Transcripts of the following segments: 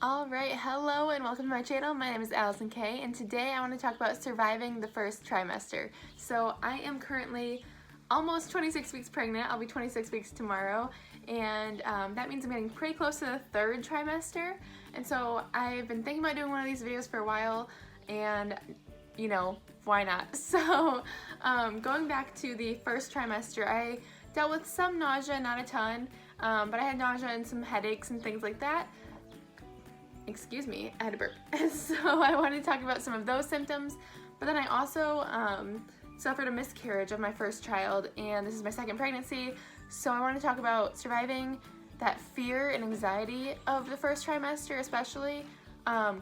Alright, hello and welcome to my channel. My name is Allison Kay, and today I want to talk about surviving the first trimester. So I am currently almost 26 weeks pregnant. I'll be 26 weeks tomorrow, and that means I'm getting pretty close to the third trimester. And so I've been thinking about doing one of these videos for a while, and you know, why not? So going back to the first trimester, I dealt with some nausea, not a ton, but I had nausea and some headaches and things like that. Excuse me, I had a burp. So I wanted to talk about some of those symptoms, but then I also suffered a miscarriage of my first child, and this is my second pregnancy, so I want to talk about surviving that fear and anxiety of the first trimester, especially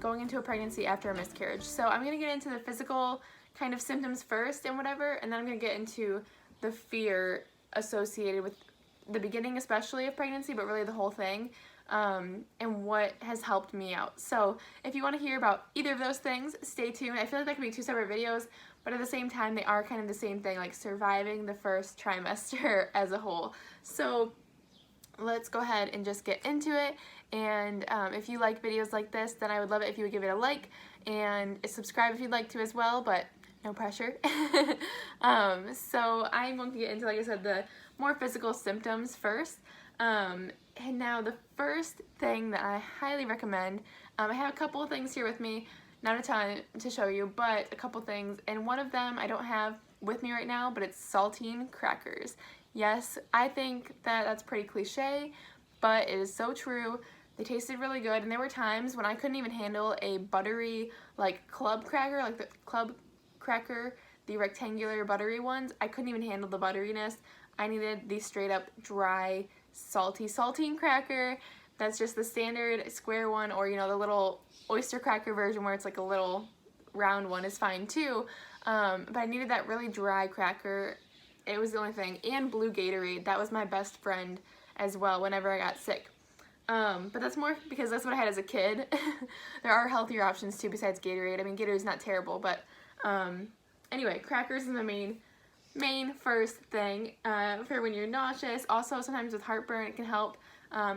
going into a pregnancy after a miscarriage. So I'm going to get into the physical kind of symptoms first and whatever, and then I'm going to get into the fear associated with the beginning especially of pregnancy, but really the whole thing. And what has helped me out. So if you want to hear about either of those things, stay tuned. I feel like that could be two separate videos, but at the same time they are kind of the same thing, like surviving the first trimester as a whole. So let's go ahead and just get into it. And if you like videos like this, then I would love it if you would give it a like and subscribe if you'd like to as well, but no pressure. So I'm going to get into, like I said, the more physical symptoms first. And now the first thing that I highly recommend, I have a couple of things here with me, not a ton to show you, but a couple things, and one of them I don't have with me right now, but it's saltine crackers. Yes, I think that that's pretty cliche, but it is so true. They tasted really good, and there were times when I couldn't even handle a buttery, like club cracker, like the club cracker, the rectangular buttery ones. I couldn't even handle the butteriness. I needed the straight up dry salty saltine cracker. That's just the standard square one, or you know, the little oyster cracker version where it's like a little round one is fine too, but I needed that really dry cracker. It was the only thing. And blue Gatorade, that was my best friend as well whenever I got sick, but that's more because that's what I had as a kid. There are healthier options too besides Gatorade. I mean, Gatorade's not terrible, but anyway, crackers is the main first thing for when you're nauseous. Also, sometimes with heartburn it can help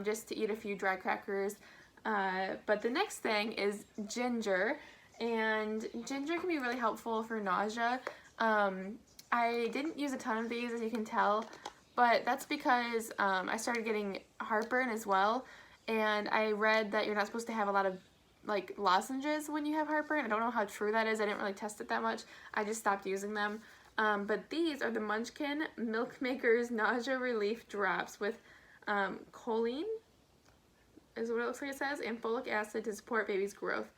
just to eat a few dry crackers. But the next thing is ginger, and ginger can be really helpful for nausea. I didn't use a ton of these, as you can tell, but that's because I started getting heartburn as well, and I read that you're not supposed to have a lot of like lozenges when you have heartburn. I don't know how true that is. I didn't really test it that much. I just stopped using them. But these are the Munchkin Milk Makers Nausea Relief Drops with choline, is what it looks like it says, and folic acid to support baby's growth.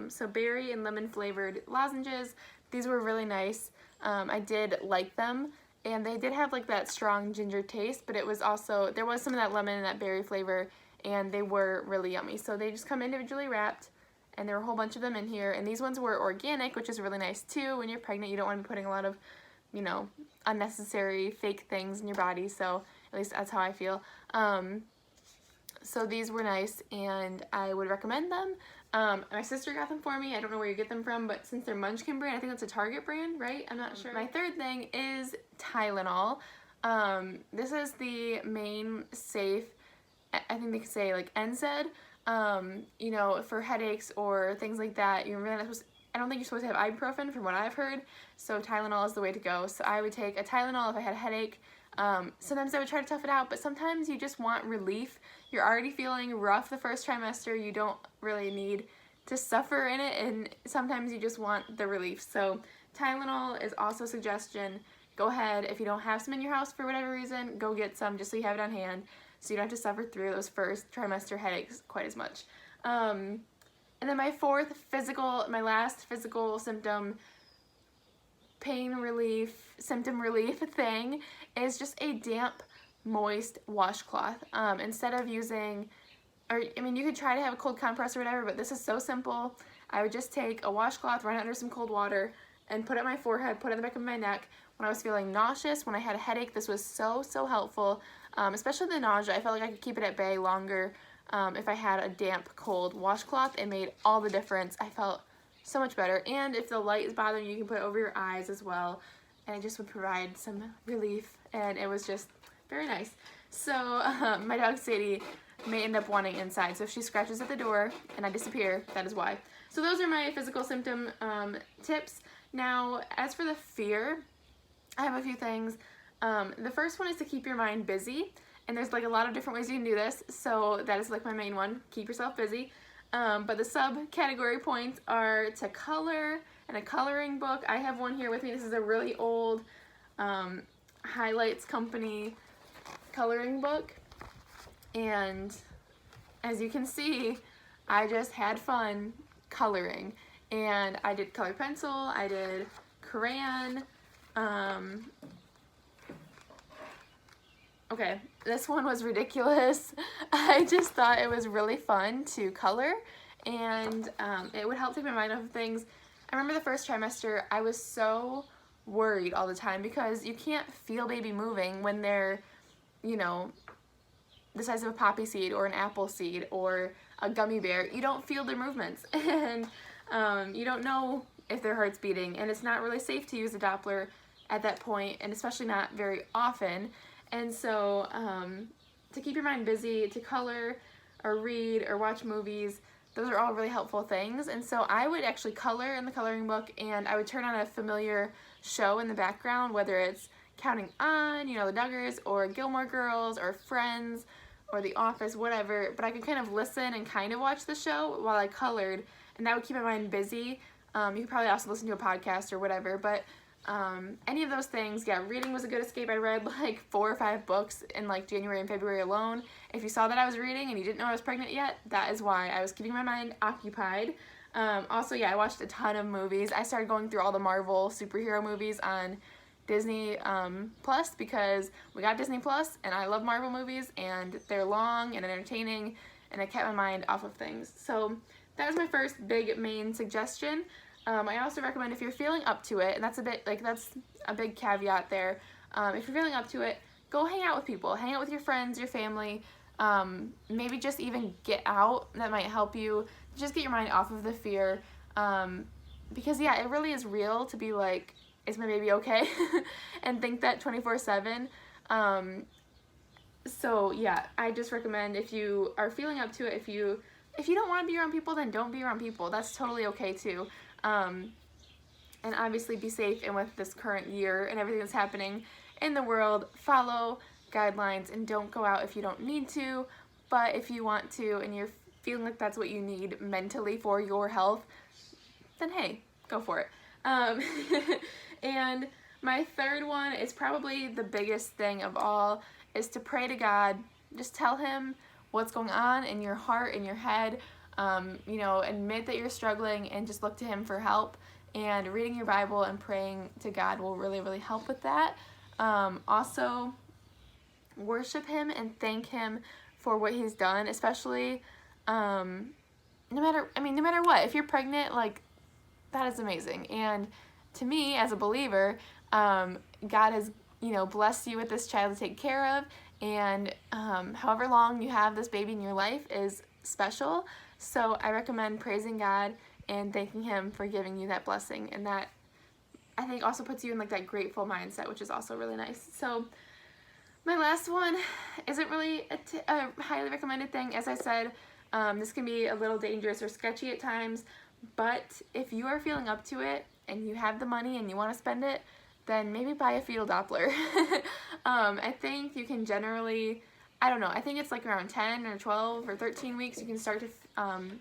So berry and lemon flavored lozenges. These were really nice. I did like them, and they did have like that strong ginger taste, but it was also, there was some of that lemon and that berry flavor, and they were really yummy. So they just come individually wrapped, and there were a whole bunch of them in here, and these ones were organic, which is really nice too. When you're pregnant, you don't want to be putting a lot of, you know, unnecessary fake things in your body, so at least that's how I feel. So these were nice, and I would recommend them. My sister got them for me. I don't know where you get them from, but since they're Munchkin brand, I think that's a Target brand, right? I'm not sure. My third thing is Tylenol. This is the main safe, I think they could say like NSAID, you know, for headaches or things like that. You're really not supposed to, I don't think you're supposed to have ibuprofen from what I've heard, so Tylenol is the way to go. So I would take a Tylenol if I had a headache. Sometimes I would try to tough it out, but sometimes you just want relief. You're already feeling rough the first trimester. You don't really need to suffer in it, and sometimes you just want the relief. So Tylenol is also a suggestion. Go ahead, if you don't have some in your house for whatever reason, go get some just so you have it on hand, so you don't have to suffer through those first trimester headaches quite as much. And then my last physical symptom, symptom relief thing is just a damp, moist washcloth. Instead of using, or I mean, you could try to have a cold compress or whatever, but this is so simple. I would just take a washcloth, run it under some cold water, and put it on my forehead, put it on the back of my neck. When I was feeling nauseous, when I had a headache, this was so helpful. Especially the nausea. I felt like I could keep it at bay longer if I had a damp, cold washcloth. It made all the difference. I felt so much better. And if the light is bothering you, you can put it over your eyes as well, and it just would provide some relief, and it was just very nice. So my dog Sadie may end up wanting inside. So if she scratches at the door and I disappear, that is why. So those are my physical symptom tips. Now, as for the fear, I have a few things. The first one is to keep your mind busy, and there's like a lot of different ways you can do this, so that is like my main one, keep yourself busy. But the subcategory points are to color and a coloring book. I have one here with me. This is a really old Highlights Company coloring book, and as you can see, I just had fun coloring, and I did colored pencil, I did crayon. Okay, this one was ridiculous. I just thought it was really fun to color, and it would help take my mind off of things. I remember the first trimester, I was so worried all the time because you can't feel baby moving when they're, you know, the size of a poppy seed or an apple seed or a gummy bear. You don't feel their movements, and you don't know if their heart's beating, and it's not really safe to use a Doppler at that point, and especially not very often. And so to keep your mind busy, to color or read or watch movies, those are all really helpful things. And so I would actually color in the coloring book, and I would turn on a familiar show in the background, whether it's Counting On, you know, the Duggars, or Gilmore Girls, or Friends, or The Office, whatever. But I could kind of listen and kind of watch the show while I colored, and that would keep my mind busy. You could probably also listen to a podcast or whatever, but any of those things, yeah, reading was a good escape. I read like 4 or 5 books in like January and February alone. If you saw that I was reading and you didn't know I was pregnant yet, that is why. I was keeping my mind occupied. Also, yeah, I watched a ton of movies. I started going through all the Marvel superhero movies on Disney Plus, because we got Disney Plus, and I love Marvel movies, and they're long and entertaining, and it kept my mind off of things. So that was my first big main suggestion. I also recommend, if you're feeling up to it, and that's a big caveat there, if you're feeling up to it, go hang out with people. Hang out with your friends, your family, maybe just even get out. That might help you. Just get your mind off of the fear, because yeah, it really is real to be like, is my baby okay? And think that 24/7. So yeah, I just recommend, if you are feeling up to it, if you don't want to be around people, then don't be around people. That's totally okay too. And obviously be safe, and with this current year and everything that's happening in the world, follow guidelines and don't go out if you don't need to. But if you want to and you're feeling like that's what you need mentally for your health, then hey, go for it. And my third one is probably the biggest thing of all, is to pray to God. Just tell him what's going on in your heart, in your head. You know, admit that you're struggling and just look to him for help. And reading your Bible and praying to God will really, really help with that. Also, worship him and thank him for what he's done, especially no matter what. If you're pregnant, like, that is amazing. And to me, as a believer, God has, you know, blessed you with this child to take care of, and however long you have this baby in your life is special. So I recommend praising God and thanking him for giving you that blessing, and that, I think, also puts you in like that grateful mindset, which is also really nice. So my last one isn't really a highly recommended thing. As I said, this can be a little dangerous or sketchy at times, but if you are feeling up to it and you have the money and you want to spend it, then maybe buy a fetal Doppler. I think you can generally, I don't know, I think it's like around 10 or 12 or 13 weeks you can start to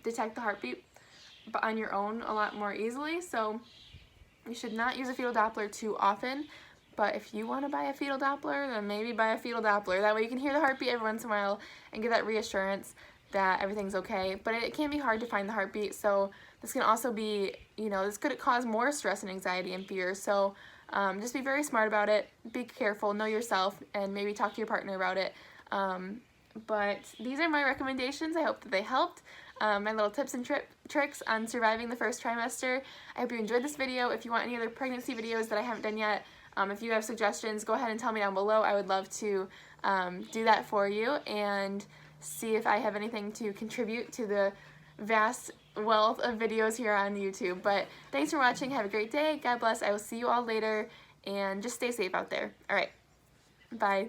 detect the heartbeat on your own a lot more easily. So you should not use a fetal Doppler too often. But if you want to buy a fetal Doppler, then maybe buy a fetal Doppler. That way you can hear the heartbeat every once in a while and get that reassurance that everything's okay. But it can be hard to find the heartbeat, so this can also be, you know, this could cause more stress and anxiety and fear. So just be very smart about it. Be careful, know yourself, and maybe talk to your partner about it. But these are my recommendations. I hope that they helped. My little tips and tricks on surviving the first trimester. I hope you enjoyed this video. If you want any other pregnancy videos that I haven't done yet, if you have suggestions, go ahead and tell me down below. I would love to do that for you and see if I have anything to contribute to the vast wealth of videos here on YouTube. But thanks for watching. Have a great day. God bless. I will see you all later, and just stay safe out there. All right. Bye.